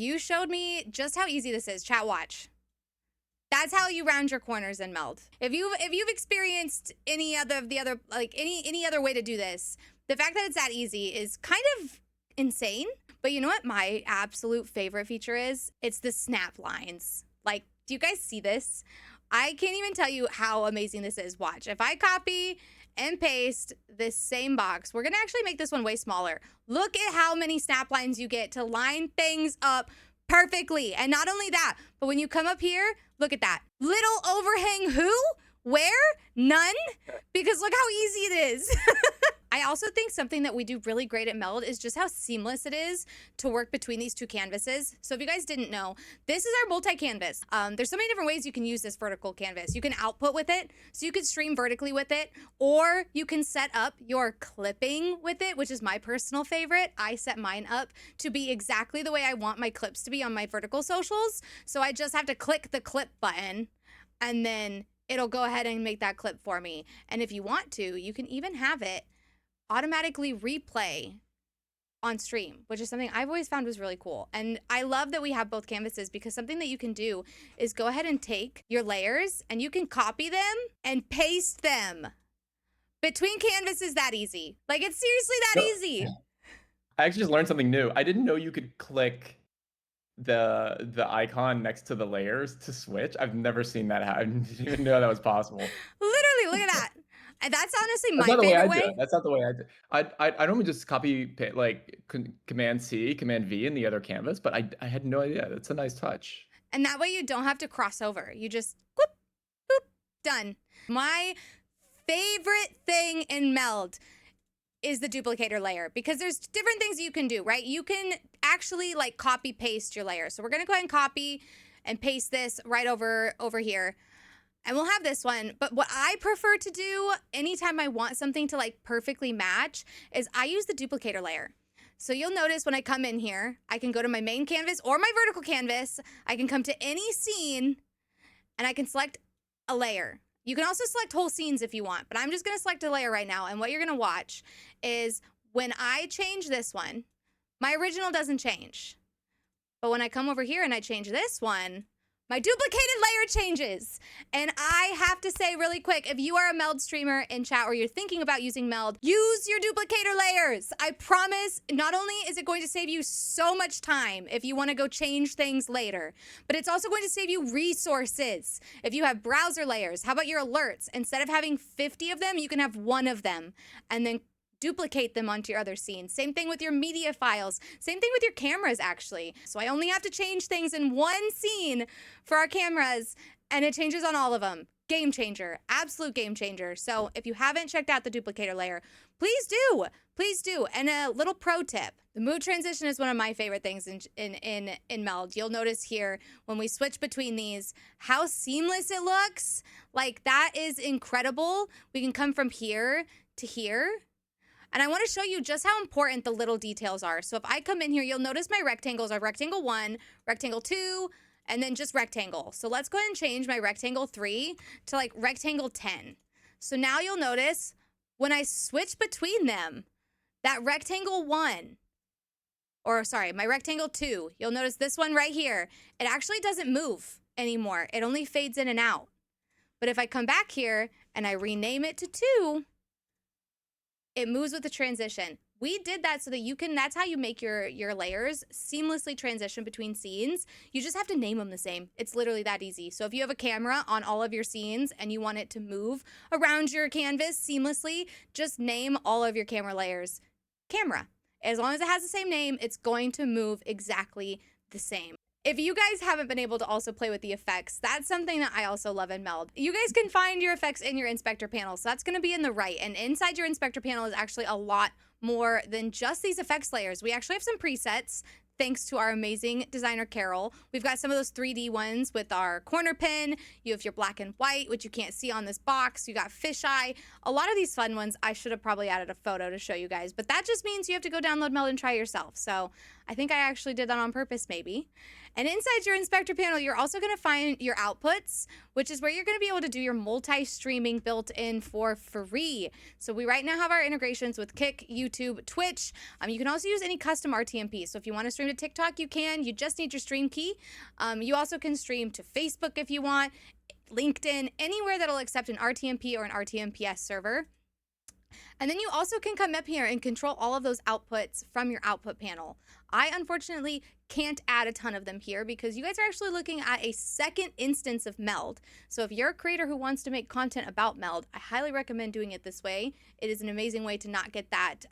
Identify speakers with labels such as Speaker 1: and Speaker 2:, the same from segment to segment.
Speaker 1: You showed me just how easy this is. Chat, watch. That's how you round your corners in Meld. If you've experienced any other any other way to do this, the fact that it's that easy is kind of insane. But you know what my absolute favorite feature is? It's the snap lines. Like, do you guys see this? I can't even tell you how amazing this is. Watch. If I copy and paste this same box, we're gonna actually make this one way smaller. Look at how many snap lines you get to line things up perfectly. And not only that, but when you come up here, look at that. Little overhang who? Where? None? Because look how easy it is. I also think something that we do really great at Meld is just how seamless it is to work between these two canvases. So if you guys didn't know, this is our multi-canvas. There's so many different ways you can use this vertical canvas. You can output with it, so you could stream vertically with it, or you can set up your clipping with it, which is my personal favorite. I set mine up to be exactly the way I want my clips to be on my vertical socials. So I just have to click the clip button, and then it'll go ahead and make that clip for me. And if you want to, you can even have it automatically replay on stream, which is something I've always found was really cool. And I love that we have both canvases, because something that you can do is go ahead and take your layers and you can copy them and paste them between canvases. That easy. Like, it's seriously that easy.
Speaker 2: I actually just learned something new. I didn't know you could click the icon next to the layers to switch. I've never seen that happen. I didn't even know that was possible.
Speaker 1: Literally, look at that. And that's honestly my favorite way.
Speaker 2: That's not the way I do it. I normally just copy like Command C, Command V in the other canvas, but I had no idea. That's a nice touch.
Speaker 1: And that way you don't have to cross over. You just whoop, boop, done. My favorite thing in Meld is the duplicator layer, because there's different things you can do, right? You can actually like copy paste your layer. So we're gonna go ahead and copy and paste this right over here. And we'll have this one. But what I prefer to do anytime I want something to like perfectly match is I use the duplicator layer. So you'll notice when I come in here, I can go to my main canvas or my vertical canvas. I can come to any scene and I can select a layer. You can also select whole scenes if you want, but I'm just gonna select a layer right now. And what you're gonna watch is when I change this one, my original doesn't change. But when I come over here and I change this one, my duplicated layer changes. And I have to say really quick, if you are a Meld streamer in chat or you're thinking about using Meld, use your duplicator layers. I promise, not only is it going to save you so much time if you want to go change things later, but it's also going to save you resources. If you have browser layers, how about your alerts? Instead of having 50 of them, you can have one of them and then duplicate them onto your other scenes. Same thing with your media files. Same thing with your cameras, actually. So I only have to change things in one scene for our cameras, and it changes on all of them. Game changer, absolute game changer. So if you haven't checked out the duplicator layer, please do. Please do. And a little pro tip. The mood transition is one of my favorite things in Meld. You'll notice here when we switch between these, how seamless it looks. Like, that is incredible. We can come from here to here. And I want to show you just how important the little details are. So if I come in here, you'll notice my rectangles are rectangle 1, rectangle 2, and then just rectangle. So let's go ahead and change my rectangle 3 to like rectangle 10. So now you'll notice when I switch between them, that rectangle 1, or sorry, my rectangle 2, you'll notice this one right here, it actually doesn't move anymore. It only fades in and out. But if I come back here and I rename it to 2, it moves with the transition. We did that so that you can, that's how you make your layers seamlessly transition between scenes. You just have to name them the same. It's literally that easy. So if you have a camera on all of your scenes and you want it to move around your canvas seamlessly, just name all of your camera layers camera. As long as it has the same name, it's going to move exactly the same. If you guys haven't been able to also play with the effects, that's something that I also love in Meld. You guys can find your effects in your inspector panel. So that's going to be in the right. And inside your inspector panel is actually a lot more than just these effects layers. We actually have some presets, thanks to our amazing designer, Carol. We've got some of those 3D ones with our corner pin. You have your black and white, which you can't see on this box. You got fisheye. A lot of these fun ones, I should have probably added a photo to show you guys, but that just means you have to go download Meld and try yourself. So I think I actually did that on purpose, maybe. And inside your inspector panel, you're also going to find your outputs, which is where you're going to be able to do your multi-streaming built in for free. So we right now have our integrations with Kick, YouTube, Twitch. You can also use any custom RTMP. So if you want to stream to TikTok, you can. You just need your stream key. You also can stream to Facebook if you want, LinkedIn, anywhere that'll accept an RTMP or an RTMPS server. And then you also can come up here and control all of those outputs from your output panel. I unfortunately can't add a ton of them here because you guys are actually looking at a second instance of Meld. So if you're a creator who wants to make content about Meld, I highly recommend doing it this way. It is an amazing way to not get that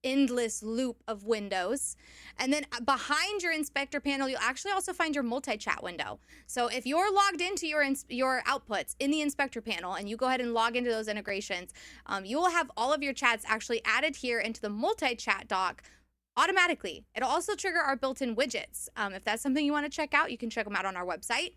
Speaker 1: endless loop of windows. And then behind your inspector panel, you'll actually also find your multi-chat window. So if you're logged into your outputs in the inspector panel and you go ahead and log into those integrations, you will have all of your chats actually added here into the multi-chat dock automatically. It'll also trigger our built-in widgets. If that's something you want to check out, you can check them out on our website.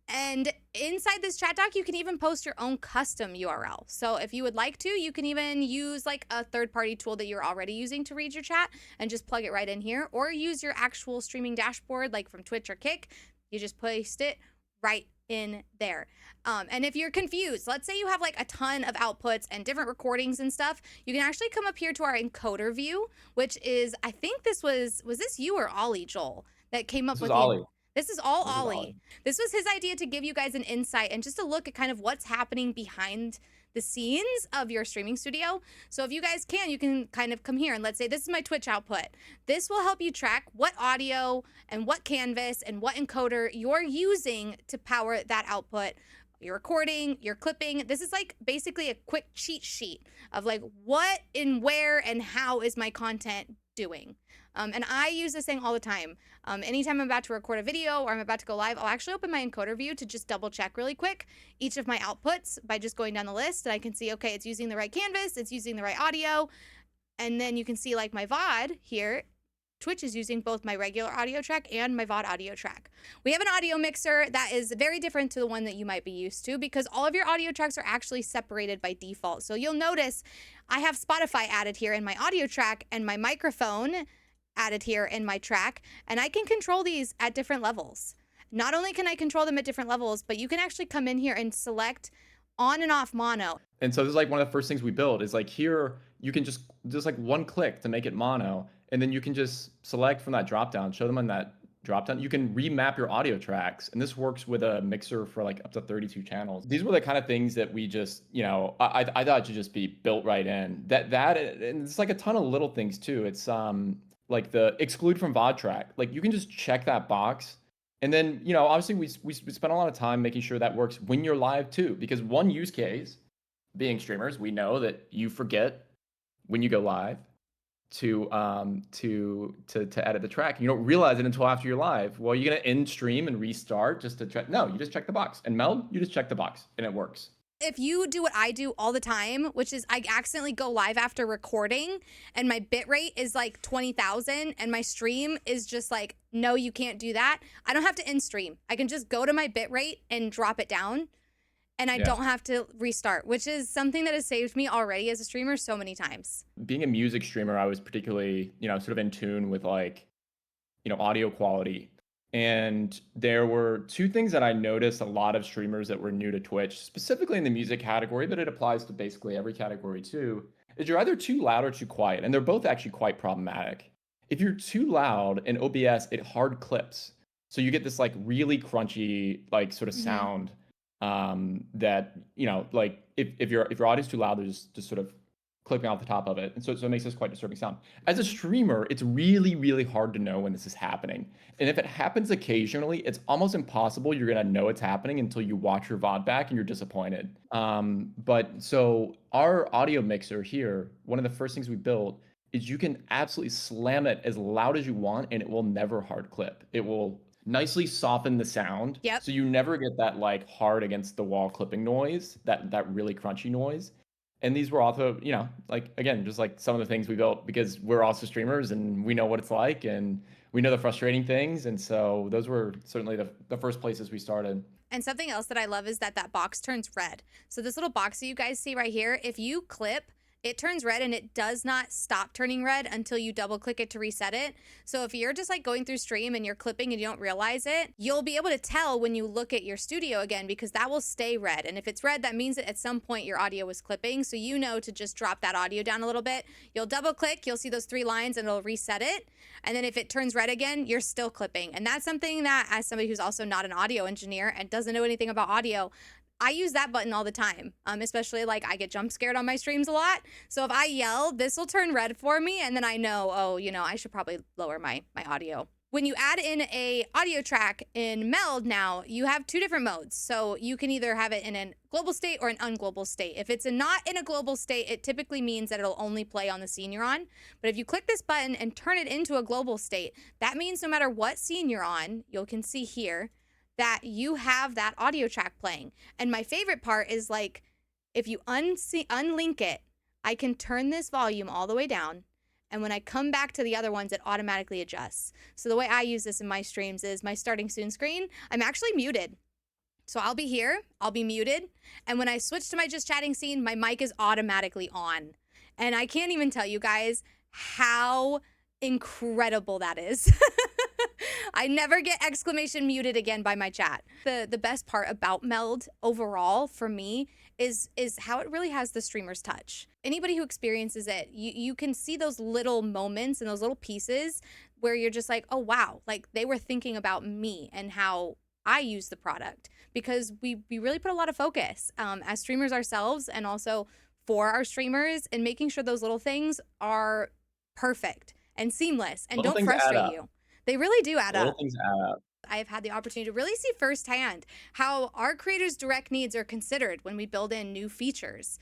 Speaker 1: And inside this chat doc, you can even post your own custom URL. So if you would like to, you can even use like a third-party tool that you're already using to read your chat and just plug it right in here, or use your actual streaming dashboard like from Twitch or Kick. You just paste it right in there. And if you're confused, let's say you have like a ton of outputs and different recordings and stuff, you can actually come up here to our encoder view, which is, I think this was this you or Ollie, Joel, that came up with
Speaker 2: Ollie.
Speaker 1: This is all Ollie. This was his idea to give you guys an insight and just a look at kind of what's happening behind the scenes of your streaming studio. So if you guys can, you can kind of come here and let's say this is my Twitch output. This will help you track what audio and what canvas and what encoder you're using to power that output. Your recording, your clipping. This is like basically a quick cheat sheet of like what and where and how is my content doing. And I use this thing all the time. Anytime I'm about to record a video or I'm about to go live, I'll actually open my encoder view to just double check really quick each of my outputs by just going down the list, and I can see, okay, it's using the right canvas, it's using the right audio. And then you can see like my VOD here, Twitch is using both my regular audio track and my VOD audio track. We have an audio mixer that is very different to the one that you might be used to because all of your audio tracks are actually separated by default. So you'll notice I have Spotify added here in my audio track and my microphone added here in my track, and I can control these at different levels. Not only can I control them at different levels, but you can actually come in here and select on and off mono.
Speaker 2: And so this is like one of the first things we build is like here, you can just like one click to make it mono. And then you can just select from that dropdown, show them on that dropdown. You can remap your audio tracks. And this works with a mixer for like up to 32 channels. These were the kind of things that we just, you know, I thought it should just be built right in. And it's like a ton of little things too. It's like the exclude from VOD track. Like you can just check that box. And then, you know, obviously we spent a lot of time making sure that works when you're live too, because one use case, being streamers, we know that you forget when you go live to edit the track. You don't realize it until after you're live. Well, you're gonna end stream and restart just to check. No, you just check the box. And Meld, you just check the box and it works.
Speaker 1: If you do what I do all the time, which is I accidentally go live after recording and my bit rate is like 20,000 and my stream is just like, no, you can't do that. I don't have to end stream. I can just go to my bit rate and drop it down and I don't have to restart, which is something that has saved me already as a streamer so many times.
Speaker 2: Being a music streamer, I was particularly, you know, sort of in tune with like, you know, audio quality. And there were two things that I noticed a lot of streamers that were new to Twitch, specifically in the music category, but it applies to basically every category too, is you're either too loud or too quiet. And they're both actually quite problematic. If you're too loud in OBS, it hard clips. So you get this like really crunchy, like sort of sound that, you know, like if your audio's too loud, there's just sort of clipping off the top of it. And so it makes this quite disturbing sound. As a streamer, it's really, really hard to know when this is happening. And if it happens occasionally, it's almost impossible you're gonna know it's happening until you watch your VOD back and you're disappointed. But so our audio mixer here, one of the first things we built is you can absolutely slam it as loud as you want and it will never hard clip. It will nicely soften the sound.
Speaker 1: Yep.
Speaker 2: So you never get that like hard against the wall clipping noise, that really crunchy noise. And these were also, you know, like, again, just like some of the things we built because we're also streamers and we know what it's like and we know the frustrating things. And so those were certainly the first places we started.
Speaker 1: And something else that I love is that box turns red. So this little box that you guys see right here, if you clip, it turns red and it does not stop turning red until you double click it to reset it. So if you're just like going through stream and you're clipping and you don't realize it, you'll be able to tell when you look at your studio again, because that will stay red. And if it's red, that means that at some point your audio was clipping. So you know to just drop that audio down a little bit. You'll double click, you'll see those 3 lines and it'll reset it. And then if it turns red again, you're still clipping. And that's something that, as somebody who's also not an audio engineer and doesn't know anything about audio, I use that button all the time, especially like I get jump scared on my streams a lot. So if I yell, this will turn red for me, and then I know, oh, I should probably lower my audio. When you add in a audio track in Meld now, you have 2 different modes. So you can either have it in a global state or an unglobal state. If it's not in a global state, it typically means that it'll only play on the scene you're on. But if you click this button and turn it into a global state, that means no matter what scene you're on, you can see here that you have that audio track playing. And my favorite part is like, if you unlink it, I can turn this volume all the way down. And when I come back to the other ones, it automatically adjusts. So the way I use this in my streams is my starting soon screen, I'm actually muted. So I'll be here, I'll be muted. And when I switch to my just chatting scene, my mic is automatically on. And I can't even tell you guys how incredible that is. I never get exclamation muted again by my chat. The best part about Meld overall for me is how it really has the streamer's touch. Anybody who experiences it, you can see those little moments and those little pieces where you're just like, oh wow, like they were thinking about me and how I use the product, because we really put a lot of focus as streamers ourselves and also for our streamers and making sure those little things are perfect and seamless and
Speaker 2: Little
Speaker 1: don't
Speaker 2: things add
Speaker 1: frustrate
Speaker 2: up.
Speaker 1: you. They really do add
Speaker 2: Little
Speaker 1: up.
Speaker 2: things add up.
Speaker 1: I have had the opportunity to really see firsthand how our creators' direct needs are considered when we build in new features.